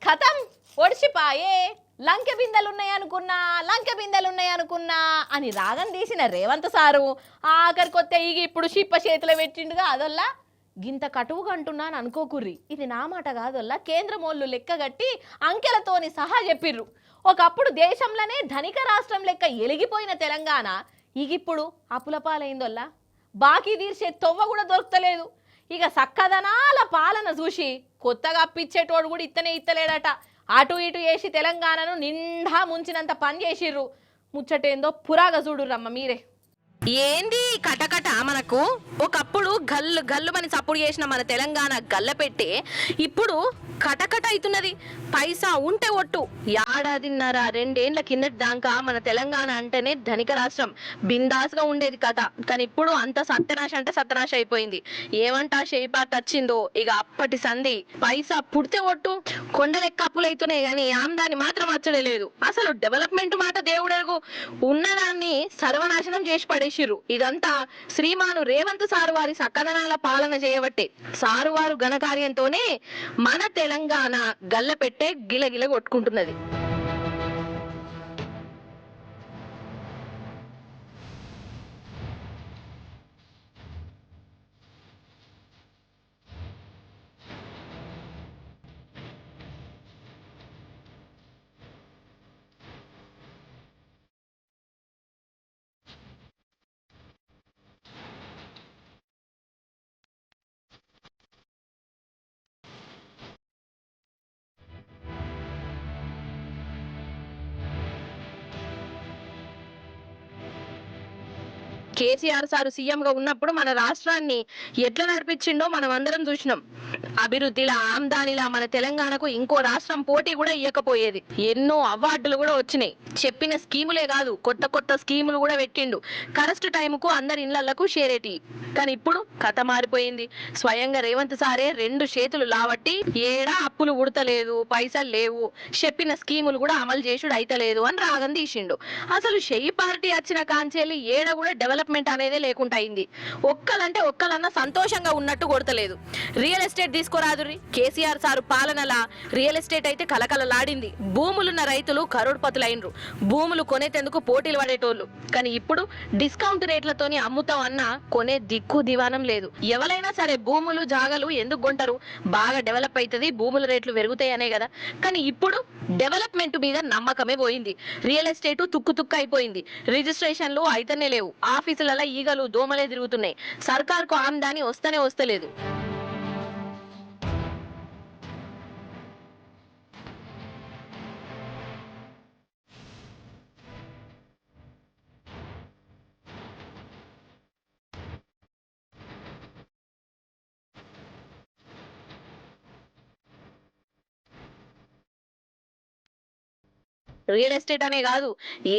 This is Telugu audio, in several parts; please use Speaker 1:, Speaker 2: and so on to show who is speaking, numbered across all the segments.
Speaker 1: కథం ఒడిసిపాయే. లంకె బిందెలున్నాయనుకున్నా అని రాగం తీసిన రేవంత్ సారు ఆఖరికొత్తే ఇక ఇప్పుడు షిప్ప చేతిలో పెట్టిండుగా అదొల్లా. గింత కటువుగా అంటున్నాను అనుకోకుర్రి, ఇది నా మాట కాదొల్లా. కేంద్రమోళ్ళు లెక్కగట్టి అంకెలతోని సహా చెప్పిర్రు. ఒకప్పుడు దేశంలోనే ధనిక రాష్ట్రం లెక్క ఎలిగిపోయిన తెలంగాణ ఇగిప్పుడు అప్పులపాలైందొల్లా. బాకీ తీర్చే తొవ్వ కూడా దొరకలేదు. ఇక సక్కదనాల పాలన చూసి కొత్తగా అప్పిచ్చేటోడు కూడా ఇత్తలేడట. అటు ఇటు చేసి తెలంగాణను నిండా ముంచినంత పని చేసిర్రు. ముచ్చటేందో పురాగా చూడుర్రమ్మ మీరే. ఏంది కటకట మనకు ఒకప్పుడు గల్లు గల్లు మని సప్పుడు చేసిన మన తెలంగాణ గల్ల పెట్టే ఇప్పుడు కటకట అవుతున్నది. పైసా ఉంటే ఒట్టు. ఏడాదిన్నర రెండేళ్ల కిందటి దాకా మన తెలంగాణ అంటేనే ధనిక రాష్ట్రం బిందాస్గా ఉండేది కథ. కానీ ఇప్పుడు అంత సత్యనాశ అంటే సత్యనాశ అయిపోయింది. ఏమంటా షేపార్ట్ వచ్చిందో ఇక అప్పటి సంధి పైసా పుడితే ఒట్టు. కొండలెక్క అప్పులు అవుతున్నాయి కానీ ఆమ్దాని మాత్రం వచ్చడే లేదు. అసలు డెవలప్మెంట్ మాట దేవుడెరుగు. ఉన్నదాన్ని సర్వనాశనం చేసి పడేసిర్రు. ఇదంతా శ్రీమాను రేవంత్ సారు వారి సక్కదనాల పాలన చేయబట్టే. సారు వారు ఘనకార్యంతోనే మన తెలంగాణ గల్ల పెట్టే గిలగిల కొట్టుకుంటున్నది. కేసీఆర్ సారు సీఎం గా ఉన్నప్పుడు మన రాష్ట్రాన్ని ఎట్లా నడిపించిండో మనం అందరం చూసినాం. అభివృద్ధిలా ఆమ్దానిలా మన తెలంగాణకు ఇంకో రాష్ట్రం పోటీ కూడా ఇవ్వకపోయేది. ఎన్నో అవార్డులు కూడా వచ్చినాయి. చెప్పిన స్కీములే కాదు కొత్త కొత్త స్కీములు కూడా పెట్టిండు. కరెక్ట్ టైంకు అందరి ఇళ్లకు షేరేటి. కానీ ఇప్పుడు కథ మారిపోయింది. స్వయంగా రేవంత్ సారే రెండు చేతులు లావట్టి ఏడా అప్పులు ఉడతలేదు, పైసలు లేవు, చెప్పిన స్కీములు కూడా అమలు చేసుడు అయితలేదు అని రాగం తీసిండు. అసలు షెయి పార్టీ వచ్చిన కాంచేలి ఏడ కూడా డెవలప్మెంట్ అనేది లేకుండా అయింది. ఒక్కలంటే ఒక్కలన్నా సంతోషంగా ఉన్నట్టు కొడతలేదు. రియల్ ఎస్టేట్ తీసుకోరాదురి. కేసీఆర్ సారు పాలనలా రియల్ ఎస్టేట్ అయితే కలకలలాడింది. భూములున్న రైతులు కరోడ్పతులైనరు. భూములు కొనేందుకు పోటీలు పడేటోళ్ళు. కానీ ఇప్పుడు డిస్కౌంట్ రేట్లతోని అమ్ముతాం అన్నా కొనే దిక్కు దివానం లేదు. ఎవరైనా సరే భూములు జాగలు ఎందుకు కొంటారు? బాగా డెవలప్ అవుతుంది, భూముల రేట్లు పెరుగుతాయి అనే కదా. కానీ ఇప్పుడు డెవలప్మెంట్ మీద నమ్మకమే పోయింది. రియల్ ఎస్టేట్ తుక్కు తుక్కు అయిపోయింది. రిజిస్ట్రేషన్లు అయితేనే లేవు. ఆఫీసులలో ఈగలు దోమలే తిరుగుతున్నాయి. సర్కార్కు ఆమ్దాని వస్తలేదు. రియల్ ఎస్టేట్ అనే కాదు,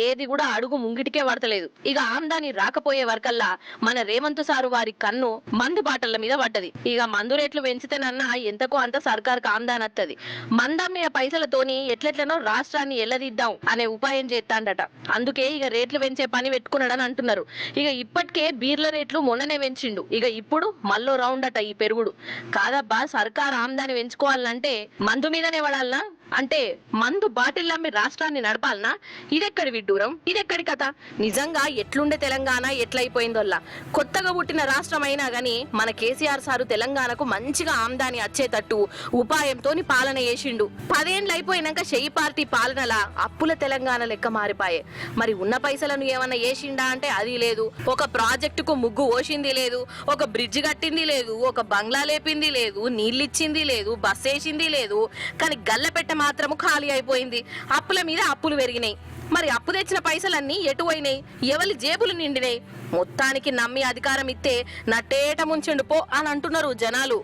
Speaker 1: ఏది కూడా అడుగు ముంగిటికే పడతలేదు. ఇక ఆమ్దాని రాకపోయే వరకల్లా మన రేవంత్ సారు వారి కన్ను మందు బాటల మీద పడ్డది. ఇక మందు రేట్లు పెంచితేనన్నా ఎంతకో అంత సర్కార్కి ఆమ్దాని వస్తుంది. మందమ్మిన పైసలతోని ఎట్లెట్లనో రాష్ట్రాన్ని ఎల్లదిద్దాం అనే ఉపాయం చేస్తాండట. అందుకే ఇక రేట్లు పెంచే పని పెట్టుకున్నాడని అంటున్నారు. ఇక ఇప్పటికే బీర్ల రేట్లు మొన్ననే పెంచిండు. ఇక ఇప్పుడు మళ్ళో రౌండ్ అట ఈ పెరుగుడు. కాదబ్బా, సర్కార్ ఆమ్దాని పెంచుకోవాలంటే మందు మీదనే పడాలనా? అంటే మందు బాటిల్ అమ్మి రాష్ట్రాన్ని నడపాలనా? ఇదెక్కడి విడ్డూరం, ఇదెక్కడి కథ? నిజంగా ఎట్లుండే తెలంగాణ ఎట్లయిపోయిందోల్లా. కొత్తగా పుట్టిన రాష్ట్రం అయినా గానీ మన కేసీఆర్ సారు తెలంగాణకు మంచిగా ఆమ్దాని వచ్చేటట్టు ఉపాయంతోని పాలన చేసిండు. 10 ఏళ్ళు అయిపోయినాక షెయి పార్టీ పాలనలా అప్పుల తెలంగాణ లెక్క మారిపాయే. మరి ఉన్న పైసలను ఏమన్నా చేసిండా అంటే అది లేదు. ఒక ప్రాజెక్టుకు ముగ్గు ఓసింది లేదు, ఒక బ్రిడ్జ్ కట్టింది లేదు, ఒక బంగ్లా లేపింది లేదు, నీళ్ళిచ్చింది లేదు, బస్ వేసింది లేదు. కానీ గల్లపెట్ట మాత్రము ఖాళీ అయిపోయింది. అప్పుల మీద అప్పులు పెరిగినాయి. మరి అప్పు తెచ్చిన పైసలన్నీ ఎటు అయినాయి? ఎవరి జేబులు నిండినాయి? మొత్తానికి నమ్మి అధికారం ఇస్తే నట్టేట ముంచెండు పో అని అంటున్నారు జనాలు.